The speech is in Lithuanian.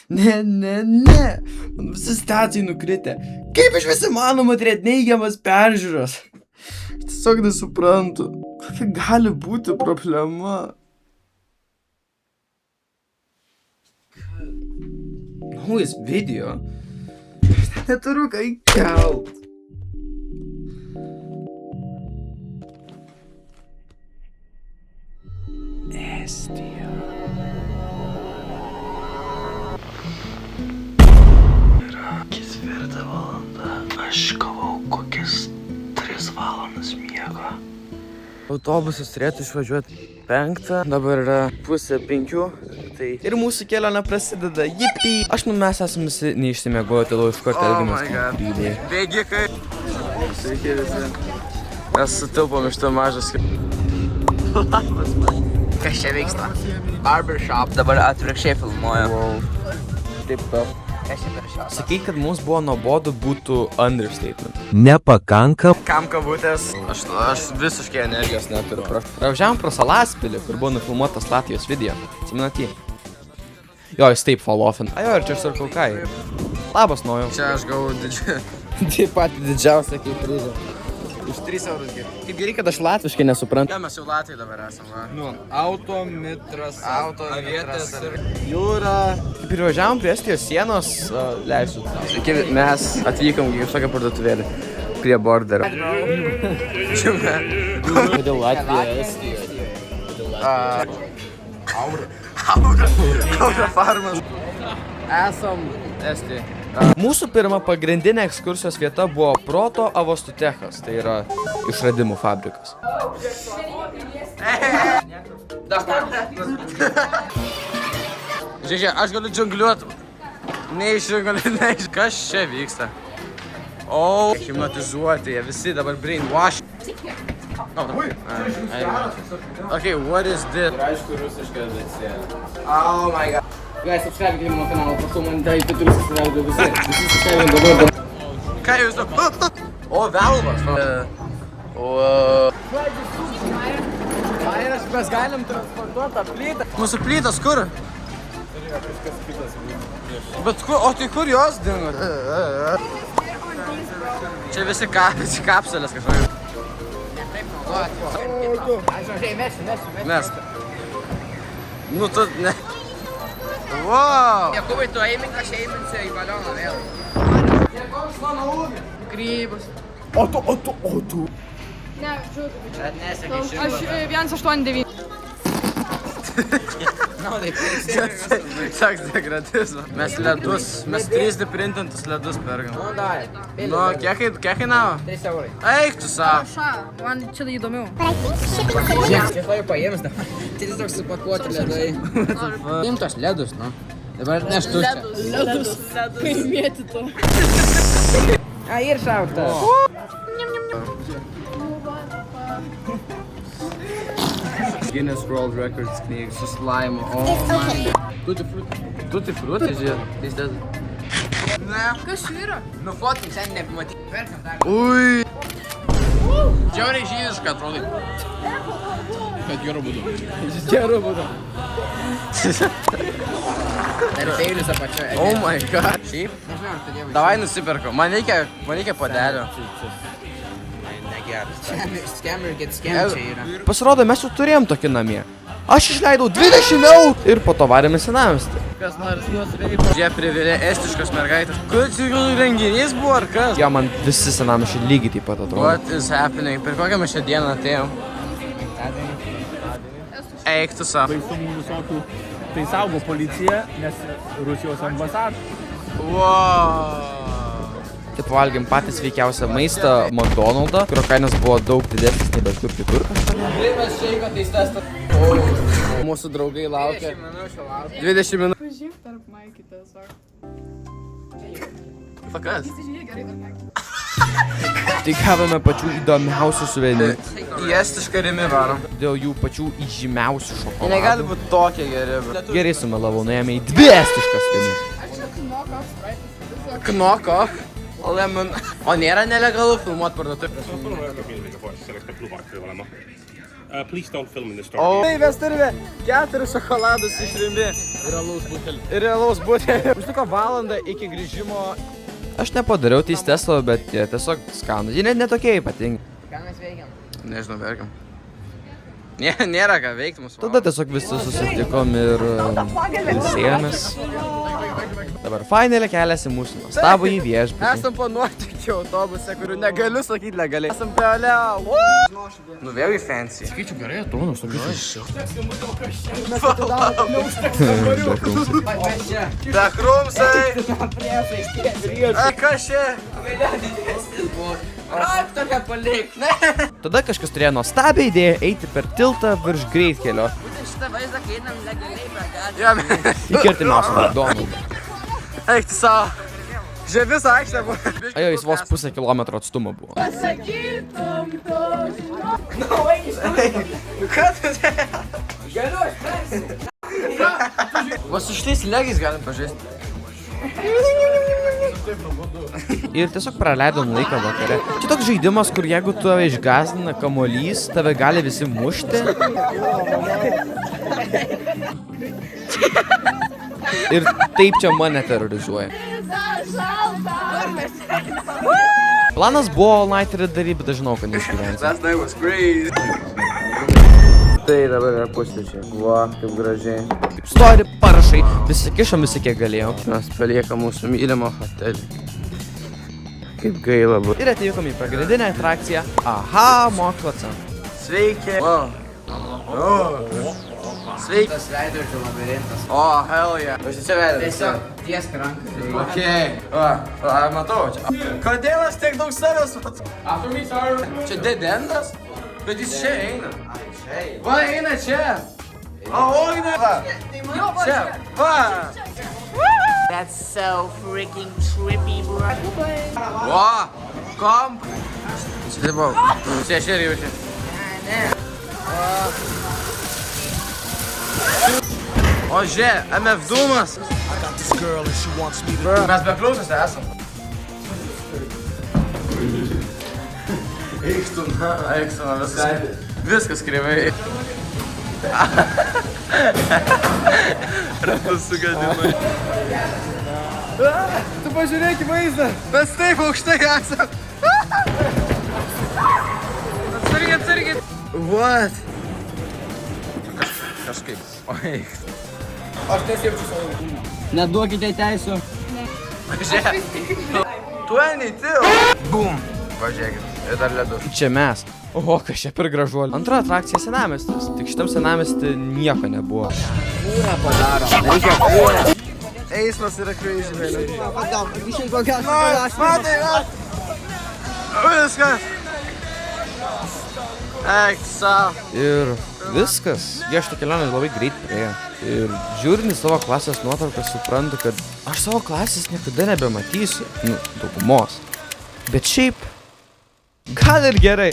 Ne. Man visi stacijai nukritę. Kaip iš visi manoma turėti neigiamas peržiūros? Tiesiog nesuprantu. Kokia gali būti problema? Naujas video? Neturiu ką įkelt. Estija. Yra 4 valanda. Aš gavau kokias 3 valandas miego. Autobusas turėtų išvažiuoti 5, dabar yra 4:30, tai ir mūsų kelionė prasideda, jipi! Aš mes esame visi neišsimiegoję, todėl iš karto elgiamės kaip rydėjai. Bėgikai. Sveiki visi. Mes sutilpom iš to mažas. Kas čia vyksta? Barbershop dabar atvirkščiai filmuoja. Taip, top. Kas čia per šios? Sakyk, kad mums buvo nuobodu būtų understatement. Nepakanka. Kam kabutės? Aš visiškai energijos neturiu. Važiavom pro Salaspilį, kur buvo nufilmuotas Latvijos video. Atsimenat jį? Jo, jis taip falofin. Ajo, ir čia Circle K. Labas, naujau. Čia aš gavau didžiulį. Taip pat didžiausia kaip ryžė. Už 3 eurus geriau. Kaip gerai, kad aš latviškai nesuprantu. Ja, mes jau Latvijai dabar esam, va. Nu, Automitras ir jūra. Kaip ir važiavom prie Estijos sienos, leisiu. Sveiki, mes atvykom į kažkokią parduotuvėlę prie borderio. Kodėl Latvija, Estija? Aura farmas. Esam Estijai. Mūsų pirma pagrindinė ekskursijos vieta buvo Proto Avostutechas, tai yra išradimų fabrikas. Žiūrėk, aš galiu džungliuoti. Neišdžungliuoti. Kas čia vyksta? O, hipnotizuoti, jie visi dabar brainwash. Okay, what is this? Aišku, rusiška abėcėlė. Oh my god. Guys, subscribe mano kanalą, prašau man daryti turiu susiraudų visi subscribe dabar. Ką jūs daug? O, velvas. Airas, mes galim transportuoti plytą. Mūsų plytas kur? Bet kur, o tai kur jos dingo? Čia visi kapsulės kažkokios. Mes. Nu tu, ne. Wow! Jakubai, tu eimink, aš eiminsiu į balioną vėl. Grybus. O tu. Ne, žodžiu. Bet nesėk iš Aš 189. Naudai, pirksi. Toks degradizmas. Mes ledus, mes 3D printintus ledus pergam. Nu, davai. Nu, kiek kainavo? 3 eurai. Eik tu savo. Man čia įdomiau. Žiūrėk, aš labai paėmęs dabar. Tai tiesiog supakuoti ledai. Imtos ledus, nu. Dabar neštus čia. Ledus. Kaip mėtytų. A, ir šaukta. Guinness World Records knyga su slaimu. Tutti frutti, žiūrėk. Ne. Kas čia yra? Nufotink, sen nepamatyk. Perkam dar. Ui. Džiauriai žydiška atrodai. Kad geru būdu. Dar peilius apačioje. Oh my god. Šiaip? Nežinau, ar tu dievai. Davai nusipirkau. Man reikia padelio. Negeras. Scammer get scam čia yra. Pasirodo, mes jau turėjom tokį namie. Aš išleidau 20 eurų ir po to varėme senamestį. Kas nors nusipirkau. Jie privilė estiškos mergaitės. Kur čia renginys buvo ar kas? Jo, man visi senamesčiai lygiai taip pat atrodo. What is happening? Per kokią mes šią dieną atėjom? Eik tu savo. Baisumų visokių. Tai saugo policija, nes Rusijos ambasada. Wow. Taip valgėm patys sveikiausią maistą McDonald'ą, kurio kainas buvo daug didesnis nei bet kur kitur. Limas šeiko teistas. Mūsų draugai laukia. 20 minučių. Pažiūrėk tarp Maikį tiesiog. Fakas. Žiūrėk gerai tarp Maikį. Tai gavome pačių įdomiausių suvenyrų. Į estišką rimi varom. Dėl jų pačių įžymiausių šokoladų. Negali būti tokie geri. Gerai sumelavau, nuėjome į 2 estiškas suvenyrų. Aš čia knoko, spraitas. Knoko. Lemon. O nėra nelegalu filmuoti parduotuvę. Please don't film in the store. O, tai mes turime 4 šokoladus iš Rimi. Ir realaus butelį. Užtruko valandą iki grįžimo. Aš nepadariau tais testo, bet jie tiesiog skanų. Jie net netokie ypatingi. Ką mes veikiam? Nežinau, verkiam. Nėra ką veikti mūsų. Tada tiesiog visi susitikom ir ilsėjomės. Dabar finalė keliasi mūsų nuostabų į viešbutį. Esam po nuotykių autobuse, kurių negaliu sakyti legaliai. Esam Peoleo. Nu vėl į fancy. Skaičiu gerai, atrodo, su Bekrumsai. Kas čia? Raktą nepalik. Tada kažkas turėjo nuostabią idėją eiti per tiltą virš greitkelio Šitą vaizdą, kai einam legaliai per gatvę. Ja, iki artimiausio McDonald's. eik tu savo. Žiūrė visą aikštę buvo. Ajo, jis vos pusę kilometro atstumo buvo. Ką tu čia? Va su šitais legais galim pažaisti. Ir tiesiog praleidom laiką vakare. Čia toks žaidimas, kur jeigu tave išgąsdina kamuolys, tave gali visi mušti. Ir taip čia mane terrorizuoja. Planas buvo all night ir daryti, bet aš žinau, kad neišgyvensiu. Last night was crazy. Tai dabar yra pusryčiai. Va, kaip gražiai. Story parašai, visi kišom visi kiek galėjau. Mes paliekam mūsų mylimą hotelį. Kaip gaila buvo. Ir atvykom į pagrindinę atrakciją Aha mokslo centrą. Sveiki. Sveiki. Tas veidrodžio labirintas. O, hell yeah. Aš čia vedęs. Tiesiog tiesk ranką. Okei. Va, matau čia. Kodėl aš tiek daug savęs? Čia dead endas? Bet jis čia eina. Va, eina čia. O, eina. Va. Čia. Va. That's so freaking trippy, bro. Va. Kom. Čia buvo. Čia aš ir jaučiu. O, žiūrė, MF Dūmas. Mes be klausos esam. Eikstuna, viskas kreivai. Ratus sugadimai. Tu pažiūrėk į vaizdą. Mes taip aukštai esam. Atsargiai. What? Kažkaip. O, eik. Aš nesijaučiu savo kūną. Neduokite teisų. Žiūrėk. 22. Bum. Važiuokit. Ir dar ledus. Čia mes. Oho, kas čia per gražuolį. Antra atrakcija senamiestis. Tik šitam senamiestį nieko nebuvo. Kūrą padaro. Reikia kūrą. Eismas yra crazy, vėliau. Matai, Viskas. Eik, savo. Ir viskas. Jie šitą kelionę labai greit praėjo. Ir žiūrint į savo klasės nuotraukas suprantu, kad aš savo klasės niekada nebematysiu. Nu, daugumos. Bet šiaip, gal ir gerai.